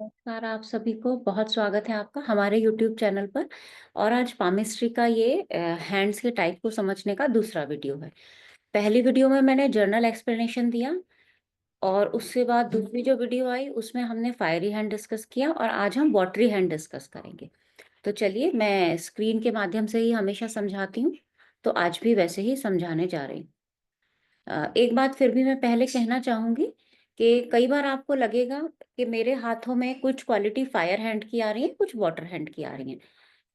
नमस्कार आप सभी को। बहुत स्वागत है आपका हमारे YouTube चैनल पर। और आज पामिस्ट्री का ये हैंड्स के टाइप को समझने का दूसरा वीडियो है। पहली वीडियो में मैंने जर्नल एक्सप्लेनेशन दिया और उसके बाद दूसरी जो वीडियो आई उसमें हमने फायरी हैंड डिस्कस किया और आज हम वाटरी हैंड डिस्कस करेंगे। तो चलिए, मैं स्क्रीन के माध्यम से ही हमेशा समझाती हूँ, तो आज भी वैसे ही समझाने जा रही हूँ। एक बात फिर भी मैं पहले कहना चाहूंगी कि कई बार आपको लगेगा कि मेरे हाथों में कुछ क्वालिटी फायर हैंड की आ रही है, कुछ वाटर हैंड की आ रही है।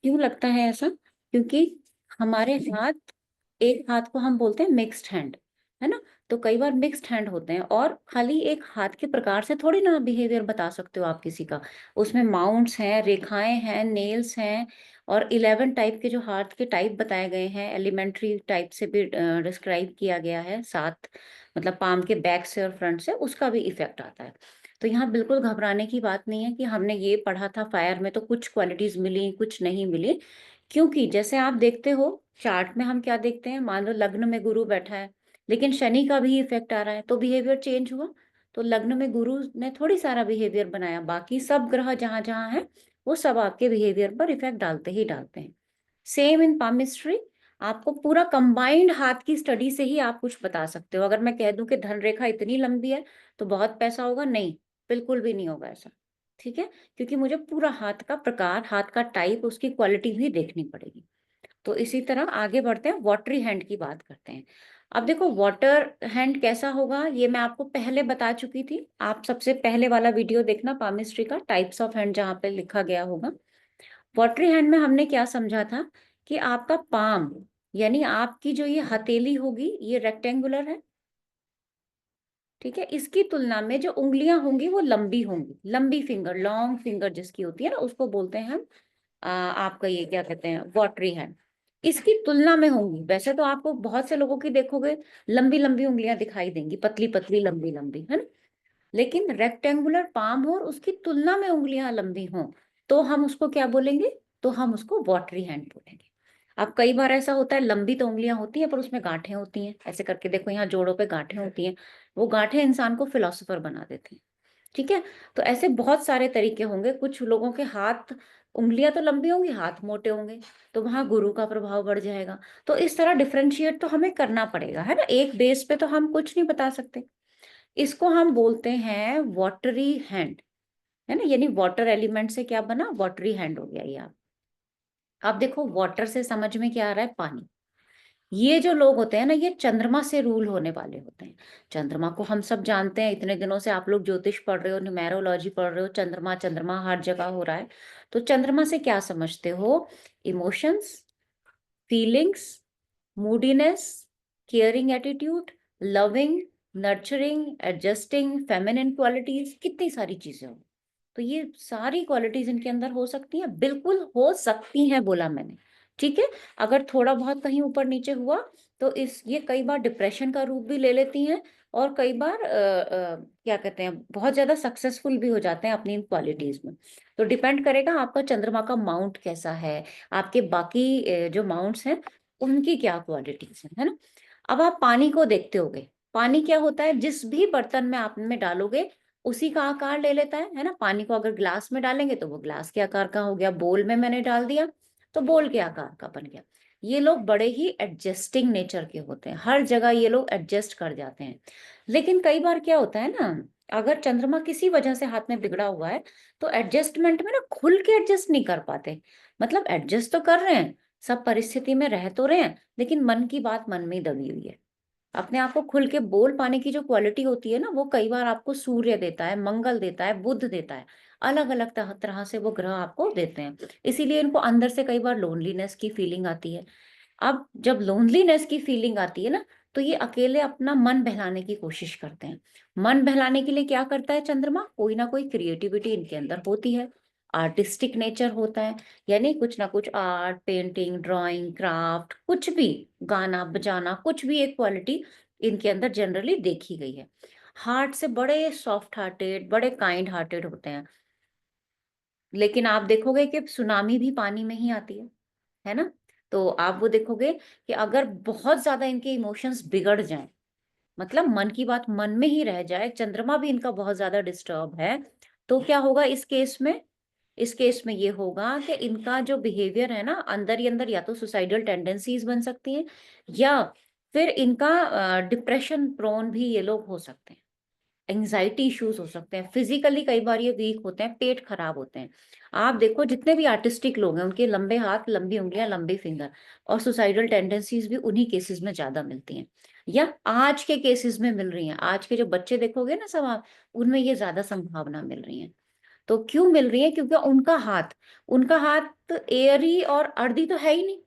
क्यों लगता है ऐसा? क्योंकि हमारे हाथ, एक हाथ को हम बोलते हैं मिक्स्ड हैंड, है ना। तो कई बार मिक्स्ड हैंड होते हैं और खाली एक हाथ के प्रकार से थोड़ी ना बिहेवियर बता सकते हो आप किसी का। उसमें माउंट्स हैं, रेखाएं हैं, नेल्स हैं और 11 टाइप के जो हाथ के टाइप बताए गए हैं, एलिमेंट्री टाइप से भी डिस्क्राइब किया गया है। साथ मतलब पाम के बैक से और फ्रंट से उसका भी इफेक्ट आता है। तो यहाँ बिल्कुल घबराने की बात नहीं है कि हमने ये पढ़ा था फायर में तो कुछ क्वालिटीज मिली कुछ नहीं मिली। क्योंकि जैसे आप देखते हो चार्ट में, हम क्या देखते हैं, मान लो लग्न में गुरु बैठा है लेकिन शनि का भी इफेक्ट आ रहा है तो बिहेवियर चेंज हुआ। तो लग्न में गुरु ने थोड़ी सारा बिहेवियर बनाया, बाकी सब ग्रह जहां जहां है वो सब आपके बिहेवियर पर इफेक्ट डालते ही डालते हैं। सेम इन पामिस्ट्री, आपको पूरा कंबाइंड हाथ की स्टडी से ही आप कुछ बता सकते हो। अगर मैं कह दूं कि धन रेखा इतनी लंबी है तो बहुत पैसा होगा, नहीं, बिल्कुल भी नहीं होगा ऐसा। ठीक है, क्योंकि मुझे पूरा हाथ का प्रकार, हाथ का टाइप, उसकी क्वालिटी भी देखनी पड़ेगी। तो इसी तरह आगे बढ़ते हैं, वाटरी हैंड की बात करते हैं। अब देखो वाटर हैंड कैसा होगा ये मैं आपको पहले बता चुकी थी। आप सबसे पहले वाला वीडियो देखना पामिस्ट्री का, टाइप्स ऑफ हैंड, जहां पे लिखा गया होगा। वाटरी हैंड में हमने क्या समझा था कि आपका पाम, यानी आपकी जो ये हथेली होगी, ये रेक्टेंगुलर है। ठीक है, इसकी तुलना में जो उंगलियां होंगी वो लंबी होंगी। लंबी फिंगर, लॉन्ग फिंगर जिसकी होती है ना, उसको बोलते हैं हम आपका ये क्या कहते हैं, वाटरी हैंड। इसकी तुलना में होंगी। वैसे तो आपको बहुत से लोगों की देखोगे लंबी लंबी उंगलियां दिखाई देंगी, पतली पतली लंबी लंबी, है ना। लेकिन रेक्टेंगुलर पाम हो और उसकी तुलना में उंगलियां लंबी हों तो हम उसको क्या बोलेंगे? तो हम उसको वाटरी हैंड बोलेंगे। अब कई बार ऐसा होता है, लंबी तो उंगलियां होती हैं पर उसमें गांठें होती हैं, ऐसे करके देखो, यहाँ जोड़ों पे गांठें होती हैं। वो गांठें इंसान को फिलोसोफर बना देती हैं। ठीक है, तो ऐसे बहुत सारे तरीके होंगे। कुछ लोगों के हाथ, उंगलियां तो लंबी होंगी, हाथ मोटे होंगे, तो वहां गुरु का प्रभाव बढ़ जाएगा। तो इस तरह डिफरेंशिएट तो हमें करना पड़ेगा, है ना। एक बेस पे तो हम कुछ नहीं बता सकते। इसको हम बोलते हैं वाटरी हैंड, है ना। यानी वाटर एलिमेंट से क्या बना, वाटरी हैंड हो गया ये। आप अब देखो, वाटर से समझ में क्या आ रहा है, पानी। ये जो लोग होते हैं ना, ये चंद्रमा से रूल होने वाले होते हैं। चंद्रमा को हम सब जानते हैं, इतने दिनों से आप लोग ज्योतिष पढ़ रहे हो, न्यूमेरोलॉजी पढ़ रहे हो, चंद्रमा चंद्रमा हर जगह हो रहा है। तो चंद्रमा से क्या समझते हो? Emotions, feelings, मूडीनेस, caring attitude, loving, nurturing, adjusting, feminine qualities, कितनी सारी चीजें हो। तो ये सारी क्वालिटीज इनके अंदर हो सकती हैं, बिल्कुल हो सकती हैं बोला मैंने। ठीक है, अगर थोड़ा बहुत कहीं ऊपर नीचे हुआ तो इस ये कई बार डिप्रेशन का रूप भी ले लेती हैं और कई बार क्या कहते हैं, बहुत ज्यादा सक्सेसफुल भी हो जाते हैं अपनी इन क्वालिटीज में। तो डिपेंड करेगा आपका चंद्रमा का माउंट कैसा है, आपके बाकी जो माउंट्स हैं उनकी क्या क्वालिटीज है ना। अब आप पानी को देखते होगे, पानी क्या होता है, जिस भी बर्तन में आप में डालोगे उसी का आकार ले लेता है ना। पानी को अगर ग्लास में डालेंगे तो वो ग्लास के आकार का हो गया, बोल में मैंने डाल दिया तो बोल के आकार का बन गया। ये लोग बड़े ही एडजस्टिंग नेचर के होते हैं, हर जगह ये लोग एडजस्ट कर जाते हैं। लेकिन कई बार क्या होता है ना, अगर चंद्रमा किसी वजह से हाथ में बिगड़ा हुआ है तो एडजस्टमेंट में ना खुल के एडजस्ट नहीं कर पाते। मतलब एडजस्ट तो कर रहे हैं, सब परिस्थिति में रह तो रहे हैं, लेकिन मन की बात मन में ही दबी हुई है। अपने आप को खुल के बोल पाने की जो क्वालिटी होती है ना, वो कई बार आपको सूर्य देता है, मंगल देता है, बुध देता है। अलग अलग तरह तरह से वो ग्रह आपको देते हैं। इसीलिए इनको अंदर से कई बार लोनलीनेस की फीलिंग आती है। अब जब लोनलीनेस की फीलिंग आती है ना, तो ये अकेले अपना मन बहलाने की कोशिश करते हैं। मन बहलाने के लिए क्या करता है चंद्रमा? कोई ना कोई क्रिएटिविटी इनके अंदर होती है, आर्टिस्टिक नेचर होता है। यानी कुछ ना कुछ आर्ट, पेंटिंग, ड्राइंग, क्राफ्ट, कुछ भी, गाना बजाना, कुछ भी एक क्वालिटी इनके अंदर जनरली देखी गई है। हार्ट से बड़े सॉफ्ट हार्टेड, बड़े काइंड हार्टेड होते हैं। लेकिन आप देखोगे कि सुनामी भी पानी में ही आती है ना। तो आप वो देखोगे कि अगर बहुत ज्यादा इनके इमोशंस बिगड़ जाएं, मतलब मन की बात मन में ही रह जाए, चंद्रमा भी इनका बहुत ज्यादा डिस्टर्ब है, तो क्या होगा इस केस में? इस केस में ये होगा कि इनका जो बिहेवियर है ना, अंदर ही अंदर या तो सुसाइडल टेंडेंसीज बन सकती हैं, या फिर इनका डिप्रेशन प्रोन भी ये लोग हो सकते हैं, एंजाइटी इश्यूज हो सकते हैं, फिजिकली कई बार ये वीक होते हैं, पेट खराब होते हैं। आप देखो जितने भी आर्टिस्टिक लोग हैं उनके लंबे हाथ, लंबी उंगलियां, लंबे फिंगर, और सुसाइडल टेंडेंसीज भी उन्हीं केसेस में ज्यादा मिलती हैं, या आज के केसेस में मिल रही हैं। आज के जो बच्चे देखोगे ना सब आप, उनमें ये ज्यादा संभावना मिल रही है। तो क्यों मिल रही है? क्योंकि उनका हाथ एयरी और अर्दी तो है ही नहीं।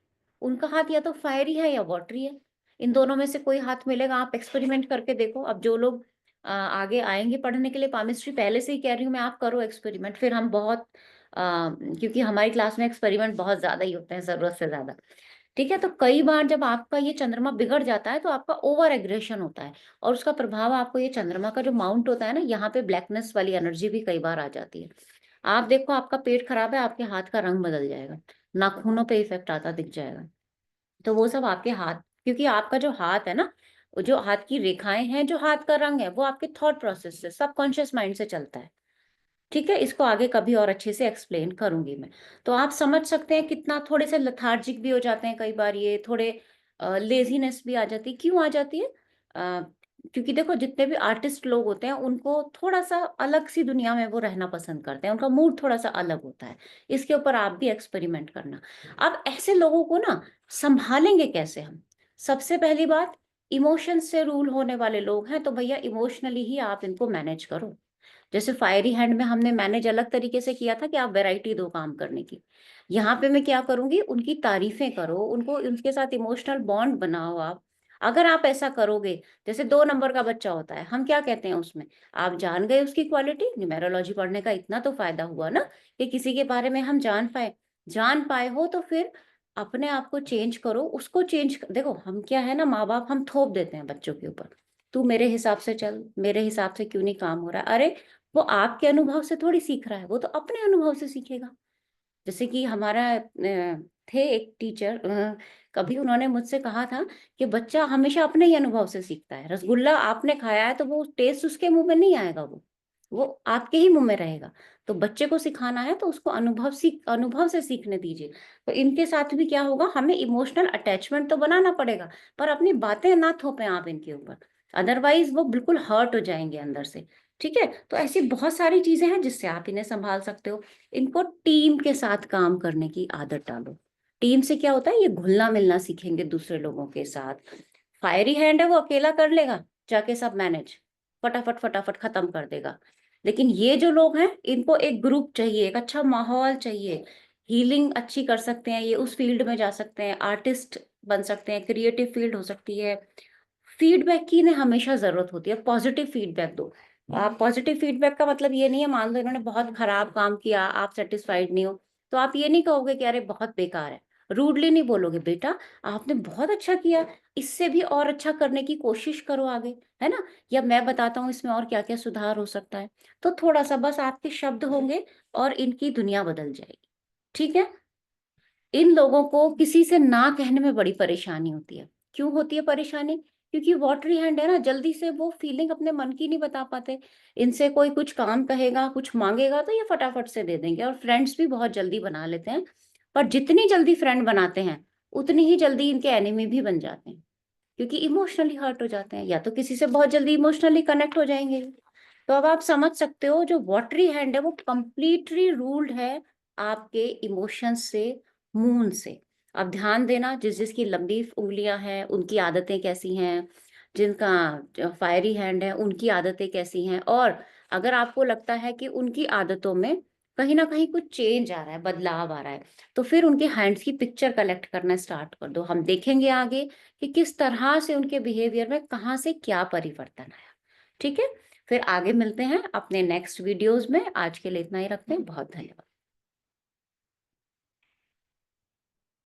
उनका हाथ या तो फायरी है या वाटरी है। इन दोनों में से कोई हाथ मिलेगा। आप एक्सपेरिमेंट करके देखो। अब जो लोग आगे आएंगे पढ़ने के लिए पामिस्ट्री, पहले से ही कह रही हूँ मैं, आप करो एक्सपेरिमेंट। फिर हम बहुत क्योंकि हमारी क्लास में एक्सपेरिमेंट बहुत ज्यादा ही होते हैं, जरूरत से ज्यादा। ठीक है, तो कई बार जब आपका ये चंद्रमा बिगड़ जाता है तो आपका ओवर एग्रेशन होता है, और उसका प्रभाव आपको, ये चंद्रमा का जो माउंट होता है ना, यहाँ पे ब्लैकनेस वाली एनर्जी भी कई बार आ जाती है। आप देखो आपका पेट खराब है, आपके हाथ का रंग बदल जाएगा, नाखूनों पे इफेक्ट आता दिख जाएगा। तो वो सब आपके हाथ, क्योंकि आपका जो हाथ है ना, वो जो हाथ की रेखाएं हैं, जो हाथ का रंग है, वो आपके थॉट प्रोसेस से, सबकॉन्शियस माइंड से चलता है। ठीक है, इसको आगे कभी और अच्छे से एक्सप्लेन करूंगी मैं। तो आप समझ सकते हैं कितना थोड़े से लथार्जिक भी हो जाते हैं कई बार, ये थोड़े लेजीनेस भी आ जाती है। क्यों आ जाती है? क्योंकि देखो जितने भी आर्टिस्ट लोग होते हैं उनको थोड़ा सा अलग सी दुनिया में वो रहना पसंद करते हैं, उनका मूड थोड़ा सा अलग होता है। इसके ऊपर आप भी एक्सपेरिमेंट करना। अब ऐसे लोगों को ना संभालेंगे कैसे हम? सबसे पहली बात, इमोशंस से रूल होने वाले लोग हैं तो भैया इमोशनली ही आप इनको मैनेज करो। जैसे फायरी हैंड में हमने मैनेज अलग तरीके से किया था कि आप वैरायटी दो काम करने की। यहाँ पे मैं क्या करूंगी, उनकी तारीफें करो, उनको, उनके साथ इमोशनल बॉन्ड बनाओ आप। अगर आप ऐसा करोगे, जैसे 2 नंबर का बच्चा होता है, हम क्या कहते हैं उसमें, आप जान गए उसकी क्वालिटी। न्यूमेरोलॉजी पढ़ने का इतना तो फायदा हुआ ना, कि किसी के बारे में हम जान पाए हो, तो फिर अपने आप को चेंज करो, उसको देखो हम क्या है ना, माँ बाप हम थोप देते हैं बच्चों के ऊपर, तू मेरे हिसाब से चल, मेरे हिसाब से क्यों नहीं काम हो रहा है। अरे वो आपके अनुभव से थोड़ी सीख रहा है, वो तो अपने अनुभव से सीखेगा। जैसे कि हमारा थे एक टीचर, कभी उन्होंने मुझसे कहा था कि बच्चा हमेशा अपने ही अनुभव से सीखता है। रसगुल्ला आपने खाया है तो वो टेस्ट उसके मुंह में नहीं आएगा, वो आपके ही मुंह में रहेगा। तो बच्चे को सिखाना है तो उसको अनुभव से सीखने दीजिए। तो इनके साथ भी क्या होगा, हमें इमोशनल अटैचमेंट तो बनाना पड़ेगा, पर अपनी बातें ना थोपें आप इनके ऊपर, अदरवाइज वो बिल्कुल हर्ट हो जाएंगे अंदर से। ठीक है, तो ऐसी बहुत सारी चीजें हैं जिससे आप इन्हें संभाल सकते हो। इनको टीम के साथ काम करने की आदत डालो। टीम से क्या होता है, ये घुलना मिलना सीखेंगे दूसरे लोगों के साथ। फायरी हैंड है, वो अकेला कर लेगा, जाके सब मैनेज, फटाफट फटाफट खत्म कर देगा। लेकिन ये जो लोग हैं, इनको एक ग्रुप चाहिए, एक अच्छा माहौल चाहिए। हीलिंग अच्छी कर सकते हैं ये, उस फील्ड में जा सकते हैं, आर्टिस्ट बन सकते हैं, क्रिएटिव फील्ड हो सकती है। फीडबैक की इन्हें हमेशा जरूरत होती है, पॉजिटिव फीडबैक दो। आप पॉजिटिव फीडबैक का मतलब ये नहीं है, मान लो इन्होंने बहुत खराब काम किया, आप सेटिस्फाइड नहीं हो, तो आप ये नहीं कहोगे कि अरे बहुत बेकार है। रूडली नहीं बोलोगे, बेटा आपने बहुत अच्छा किया, इससे भी और अच्छा करने की कोशिश करो आगे, है ना, या मैं बताता हूँ इसमें और क्या क्या सुधार हो सकता है। तो थोड़ा सा बस आपके शब्द होंगे और इनकी दुनिया बदल जाएगी। ठीक है, इन लोगों को किसी से ना कहने में बड़ी परेशानी होती है। क्यों होती है परेशानी? क्योंकि वॉटरी हैंड है ना, जल्दी से वो फीलिंग अपने मन की नहीं बता पाते। इनसे कोई कुछ काम कहेगा, कुछ मांगेगा तो ये फटाफट से दे देंगे, और फ्रेंड्स भी बहुत जल्दी बना लेते हैं। पर जितनी जल्दी फ्रेंड बनाते हैं, उतनी ही जल्दी इनके एनिमी भी बन जाते हैं, क्योंकि इमोशनली हर्ट हो जाते हैं, या तो किसी से बहुत जल्दी इमोशनली कनेक्ट हो जाएंगे। तो अब आप समझ सकते हो, जो वॉटरी हैंड है वो कंप्लीटली रूल्ड है आपके इमोशंस से, मून से। अब ध्यान देना, जिस जिसकी लंबी उंगलियां हैं उनकी आदतें कैसी हैं, जिनका फायरी हैंड है उनकी आदतें कैसी हैं, और अगर आपको लगता है कि उनकी आदतों में कहीं ना कहीं कुछ चेंज आ रहा है, बदलाव आ रहा है, तो फिर उनके हैंड्स की पिक्चर कलेक्ट करना स्टार्ट कर दो। हम देखेंगे आगे कि किस तरह से उनके बिहेवियर में कहाँ से क्या परिवर्तन आया। ठीक है, फिर आगे मिलते हैं अपने नेक्स्ट वीडियोस में। आज के लिए इतना ही रखते हैं, बहुत धन्यवाद।